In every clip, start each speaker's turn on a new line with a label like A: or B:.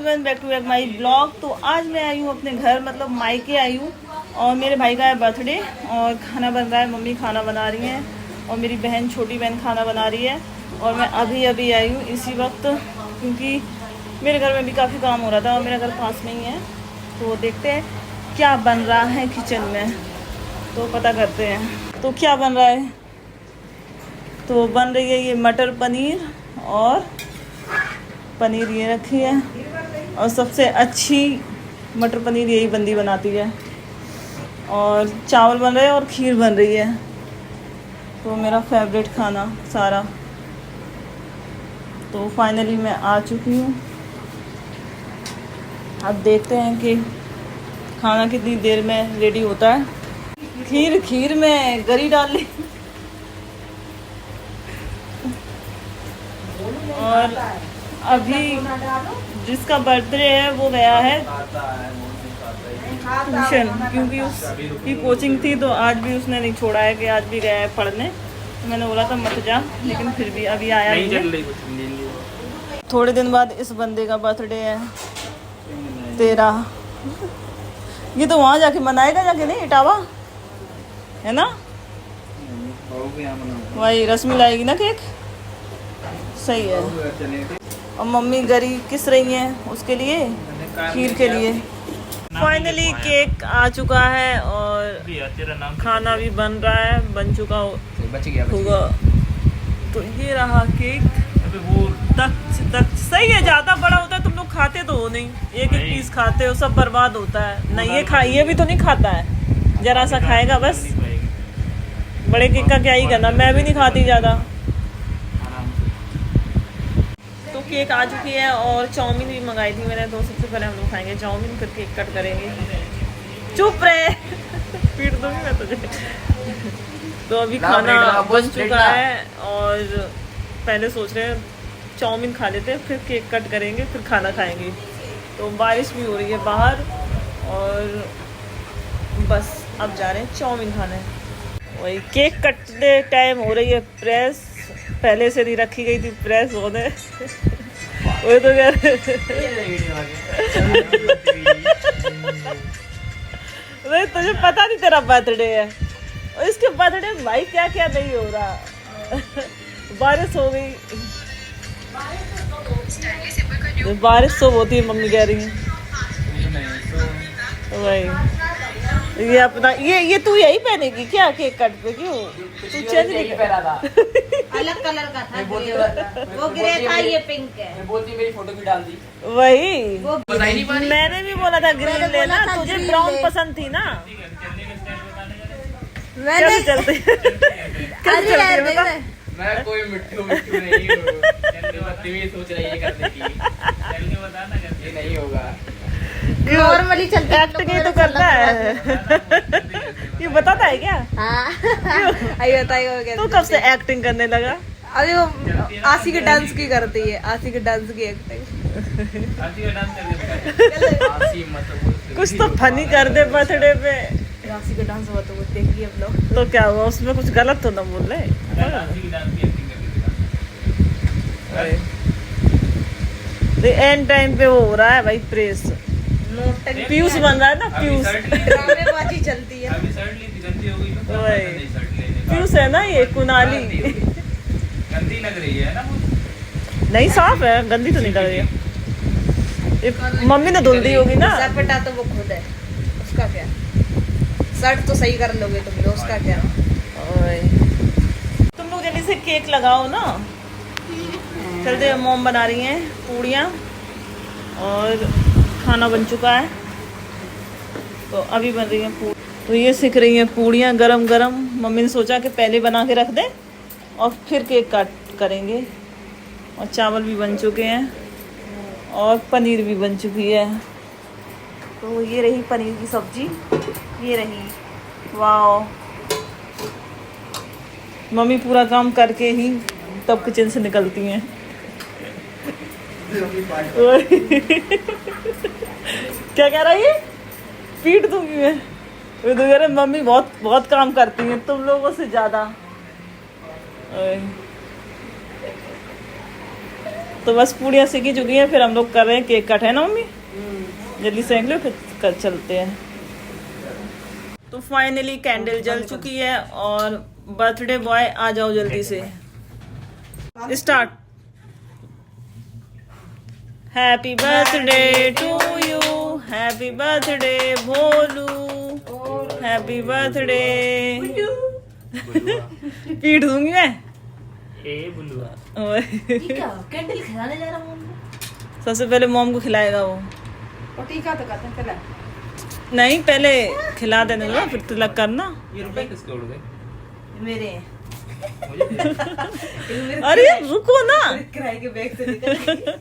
A: Everyone, back to back my blog. तो आज मैं आई हूँ अपने घर, मतलब मायके आई हूँ, और मेरे भाई का है बर्थडे और खाना बन रहा है। मम्मी खाना बना रही हैं और मेरी बहन, छोटी बहन खाना बना रही है। और मैं अभी अभी आई हूँ इसी वक्त, क्योंकि मेरे घर में भी काफ़ी काम हो रहा था और मेरा घर पास में ही है। तो देखते हैं क्या बन रहा है किचन में, तो पता करते हैं। तो क्या बन रहा है? तो बन रही है ये मटर पनीर, और पनीर ये रखी है, और सबसे अच्छी मटर पनीर यही बंदी बनाती है। और चावल बन रहे हैं और खीर बन रही है। तो मेरा फेवरेट खाना सारा। तो फाइनली मैं आ चुकी हूँ। अब देखते हैं कि खाना कितनी देर में रेडी होता है। खीर में गरी डाल ली। और अभी जिसका बर्थडे है वो गया है ट्यूशन, क्योंकि उसकी कोचिंग थी। तो आज भी उसने नहीं छोड़ा है कि आज भी गया है पढ़ने। तो मैंने बोला था मत जा, लेकिन फिर भी अभी आया नहीं। थोड़े दिन बाद इस बंदे का बर्थडे है, 13। ये तो वहाँ जाके मनाएगा, जाके नहीं इटावा, है ना? वही रश्मि लाएगी ना केक, सही है। और मम्मी गरी किस रही हैं उसके लिए, खीर के लिए। फाइनली केक आ चुका है और खाना भी बन रहा है, बन चुका होगा। तो ये रहा केक। तक सही है। ज़्यादा बड़ा होता है, तुम लोग खाते तो हो नहीं, एक एक पीस खाते हो, सब बर्बाद होता है। नहीं ये भी तो नहीं खाता है, जरा सा खाएगा बस। बड़े केक का क्या ही करना, मैं भी नहीं खाती ज़्यादा। तो केक आ चुकी है और चाउमीन भी मंगाई थी मैंने। तो सबसे पहले हम लोग खाएंगे चाउमीन, फिर केक कट करेंगे। चुप रहे पीट दूंगी मैं तुझे। तो अभी खाना बन चुका है और पहले सोच रहे हैं चाउमीन खा लेते हैं, फिर केक कट करेंगे, फिर खाना खाएंगे। तो बारिश भी हो रही है बाहर और बस अब जा रहे हैं चाउमीन खाने। वही केक कटने टाइम हो रही है प्रेस, पहले से नहीं रखी गई थी प्रेस होने। वही तो यार नहीं, तुझे पता नहीं तेरा बर्थडे है और इसके बर्थडे में भाई क्या क्या नहीं हो रहा। बारिश हो गई, बारिश तो होती है, मम्मी कह रही है। वही ये अपना ये तू यही पहनेगी क्या केक कट पे? क्यों तू चेंज नहीं पहना था?
B: अलग कलर का था, वो ग्रे था, ये पिंक है।
C: मैं बोलती मेरी फोटो भी डाल दी।
A: वही मैंने भी बोला था ग्रीन लेना, तुझे ब्राउन पसंद थी ना।
B: मैंने
A: चलते
C: मैं कोई मिट्टू नहीं हूँ। सोच रही है करने की, ये नहीं होगा।
B: नॉर्मली चलते हैं,
A: एक्टिंग ही तो करता है। ये बताता है क्या?
B: हाँ बताइए।
A: तो कब से एक्टिंग करने लगा?
B: अभी वो आशी के डांस की करती है, आशी के डांस की एक्टिंग।
A: कुछ तो फनी कर दे बर्थडे पे।
B: आशी का डांस हुआ तो वो देखिए अब लोग।
A: तो क्या हुआ उसमें, कुछ गलत तो ना बोल रहे? एंड टाइम पे वो हो रहा है भाई प्रेस। पीयूष बन रहा है ना, पीयूष।
B: ड्रामेबाजी चलती है।
A: पीयूष है ना ये, कुनाली।
C: गंदी लग रही है ना?
A: नहीं साफ है, गंदी तो नहीं लग रही है। मम्मी ने धुल दी होगी ना।
B: सपटा तो वो खुद है, उसका क्या? शर्ट तो सही कर लोगे तुम लोग, उसका क्या?
A: तुम लोग जल्दी से केक लगाओ ना। चलते, मोम बना रही हैं पूड़ियाँ और खाना बन चुका है। तो अभी बन रही हैं पूड़ी। तो ये सिक रही हैं पूड़ियाँ गरम गरम। मम्मी ने सोचा कि पहले बना के रख दें और फिर केक काट करेंगे। और चावल भी बन चुके हैं और पनीर भी बन चुकी है। तो ये रही पनीर की सब्जी, ये रही। वाह, मम्मी पूरा काम करके ही तब किचन से निकलती हैं। क्या कह रही है? पीट दूंगी मैं। वो तो कह रहे मम्मी बहुत काम करती हैं तुम लोगों से ज्यादा। तो बस पूड़ियाँ सीखी चुकी हैं, फिर हम लोग कर रहे हैं केक कट, है ना मम्मी? जल्दी सेंक लो फिर कर चलते हैं। तो फाइनली कैंडल जल चुकी है और बर्थडे बॉय आ जाओ जल्दी से। Start. Happy birthday to you, happy birthday Bholu, happy birthday. पीट दूंगी मैं।
B: कैंडल खिलाने जा रहा हूँ।
A: सबसे पहले मॉम को खिलाएगा वो।
B: और टीका तो करते हैं पहले।
A: नहीं, पहले खिला देने दो फिर तिलक करना।
C: ये रुपए किसके उड़ गए?
B: मेरे
A: अरे रुको ना।
B: किराए के बैग से निकल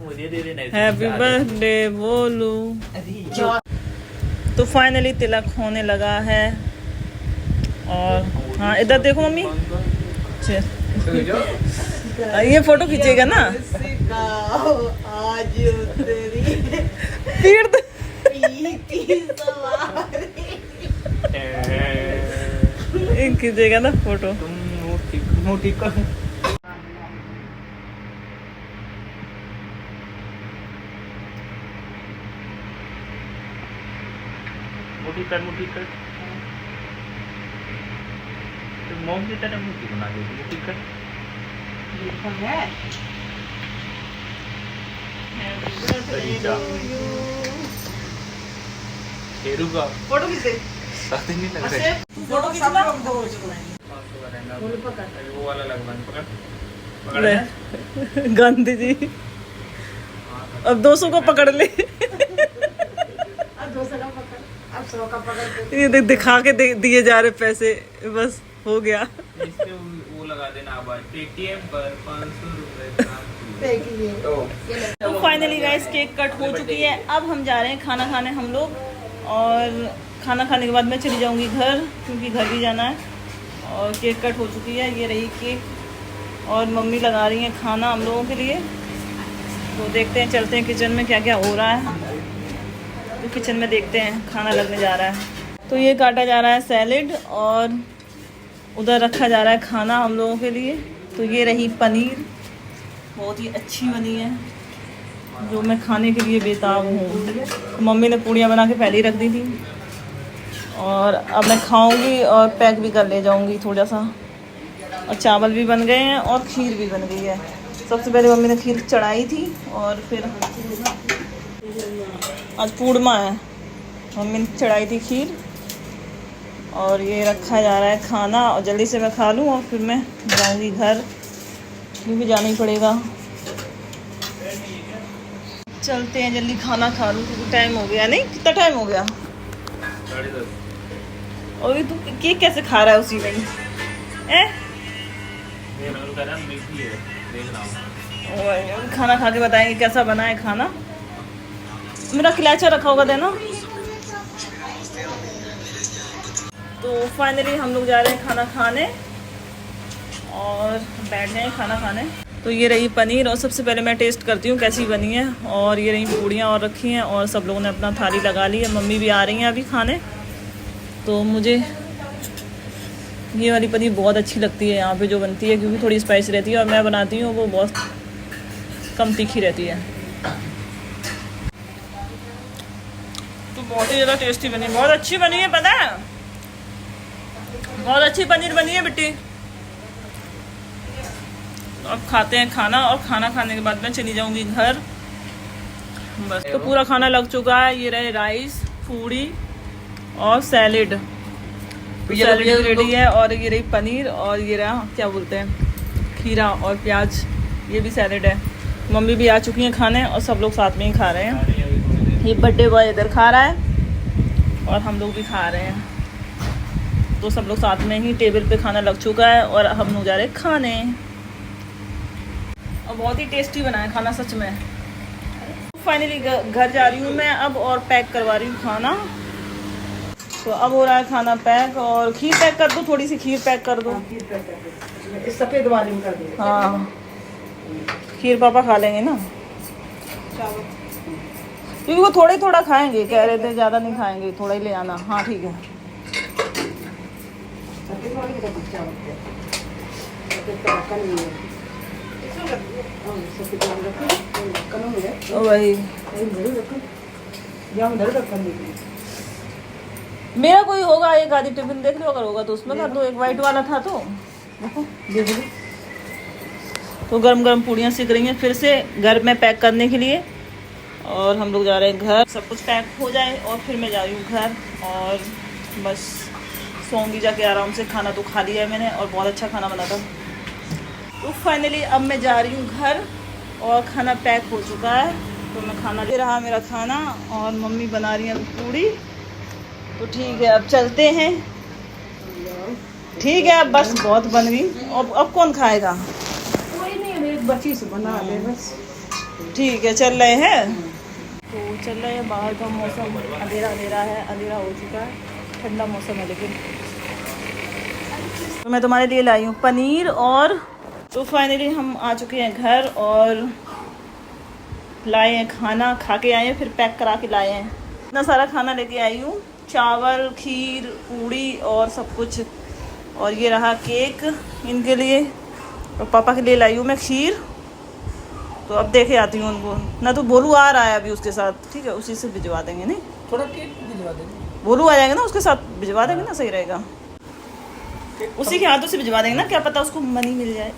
C: मुझे दे देना।
A: हैप्पी बर्थडे बोलू। तो फाइनली तिलक होने लगा है। और हाँ इधर देखो मम्मी, ये फोटो खींचेगा ना।
B: आज तेरी
A: पीट दे। खींचेगा ना फोटो।
C: तुम मुंह ठीक कर। मुट्ठी कर। तो मोम की तरह मुट्ठी बना दे, मुट्ठी कर। शेरू का
B: फोटो किसे?
C: साथ नहीं लग रहा है।
B: फोटो खींचना।
C: वो वाला लगवाना, पकड़
A: ले गांधी जी अब 200 को पकड़ ले।
B: अब 200 का पकड़, अब 100 का पकड़।
A: ये दिखा के दिए जा रहे पैसे, बस हो गया।
C: इससे वो लगा देना आवाज, पेटीएम पर 500 रुपए।
A: तो फाइनली गाइस केक कट हो चुकी है। अब हम जा रहे हैं खाना खाने हम लोग, और खाना खाने के बाद मैं चली जाऊंगी घर, क्योंकि घर भी जाना है। और केक कट हो चुकी है, ये रही केक, और मम्मी लगा रही हैं खाना हम लोगों के लिए। तो देखते हैं, चलते हैं किचन में क्या क्या हो रहा है। तो किचन में देखते हैं, खाना लगने जा रहा है। तो ये काटा जा रहा है सैलेड, और उधर रखा जा रहा है खाना हम लोगों के लिए। तो ये रही पनीर, बहुत ही अच्छी बनी है, जो मैं खाने के लिए बेताब हूँ। मम्मी ने पूड़ियाँ बना के पहले ही रख दी थी, और अब मैं खाऊंगी और पैक भी कर ले जाऊंगी थोड़ा सा। और चावल भी बन गए हैं और खीर भी बन गई है। सबसे पहले मम्मी ने खीर चढ़ाई थी, और फिर आज पूर्णिमा है, मम्मी ने चढ़ाई थी खीर। और ये रखा जा रहा है खाना, और जल्दी से मैं खा लूँ और फिर मैं जाऊंगी घर, क्योंकि जाना ही पड़ेगा। चलते हैं, जल्दी खाना खा लूँ क्योंकि टाइम हो गया। नहीं, कितना टाइम हो गया?
C: 10:30।
A: और ये तू केक कैसे खा रहा है उसी में? खाना खा के बताएंगे कैसा बना है खाना। मेरा खिलाचा रखा होगा देना। तो फाइनली हम लोग जा रहे हैं खाना खाने, और बैठ गए हैं खाना खाने। तो ये रही पनीर, और सबसे पहले मैं टेस्ट करती हूँ कैसी बनी है। और ये रही पूड़ियाँ और रखी हैं, और सब लोगों ने अपना थाली लगा ली है। मम्मी भी आ रही हैं अभी खाने। तो मुझे ये वाली पनीर बहुत अच्छी लगती है यहाँ पे जो बनती है, क्योंकि थोड़ी स्पाइसी रहती है, और मैं बनाती हूँ वो बहुत कम तीखी रहती है। तो बहुत ही ज़्यादा टेस्टी बनी, बहुत अच्छी बनी है, पता है, बहुत अच्छी पनीर बनी है बेटी। तो अब खाते हैं खाना, और खाना खाने के बाद मैं चली जाऊंगी घर बस। तो पूरा खाना लग चुका है। ये रहे राइस, पूड़ी और सैलेड। सैलेड रेडी है, और ये रही पनीर, और ये रहा क्या बोलते हैं, खीरा और प्याज, ये भी सैलेड है। मम्मी भी आ चुकी हैं खाने, और सब लोग साथ में ही खा रहे हैं। ये बर्थडे बॉय इधर खा रहा है, और हम लोग भी खा रहे हैं। तो सब लोग साथ में ही टेबल पे खाना लग चुका है, और हम लोग जा रहे हैं खाने। और बहुत ही टेस्टी बना है खाना सच में। फाइनली घर जा रही हूँ मैं अब, और पैक करवा रही हूँ खाना। तो अब हो रहा है खाना पैक, और खीर पैक कर दो, थोड़ी सी खीर पैक कर दो।
B: इस सफेद वाले में कर दो।
A: हाँ, खीर पापा खा लेंगे ना, क्योंकि वो थोड़ा ही थोड़ा खाएंगे, कह रहे थे ज़्यादा नहीं खाएंगे, थोड़ा ही ले आना। हाँ ठीक है। वही मेरा कोई होगा एक आधी टिफिन देख लो, अगर होगा तो उसमें कर दो। एक वाइट वाला था तो देखो देख लो। तो गरम गरम पूड़ियाँ सीख रही हैं फिर से घर में पैक करने के लिए, और हम लोग जा रहे हैं घर। सब कुछ पैक हो जाए और फिर मैं जा रही हूँ घर, और बस सोऊंगी जाके आराम से। खाना तो खा लिया है मैंने और बहुत अच्छा खाना बना था। तो फाइनली अब मैं जा रही हूँ घर और खाना पैक हो चुका है। तो मैं खाना ले रहा मेरा खाना, और मम्मी बना रही है पूड़ी। तो ठीक है अब चलते हैं। ठीक है अब बस बहुत बन गई, अब कौन खाएगा?
B: कोई नहीं, एक बच्ची से बना ले बस।
A: ठीक है चल रहे हैं। तो चल रहे हैं। बाहर का मौसम अंधेरा अंधेरा है, अंधेरा हो चुका है, ठंडा मौसम है लेकिन। तो मैं तुम्हारे लिए लाई हूँ पनीर। और तो फाइनली हम आ चुके हैं घर और लाए हैं खाना, खा के आए हैं, फिर पैक करा के लाए हैं। इतना सारा खाना लेके आई हूँ, चावल, खीर, पूड़ी और सब कुछ। और ये रहा केक इनके लिए, और पापा के लिए लाई हूँ मैं खीर। तो अब देखे आती हूँ उनको ना। तो बोलू आ रहा है अभी उसके साथ, ठीक है उसी से भिजवा देंगे। नहीं
C: थोड़ा केक भिजवा देंगे,
A: बोलू आ जाएगा ना उसके साथ, भिजवा देंगे ना, सही रहेगा। उसी के हाथों से भिजवा देंगे ना, क्या पता उसको मनी मिल जाए।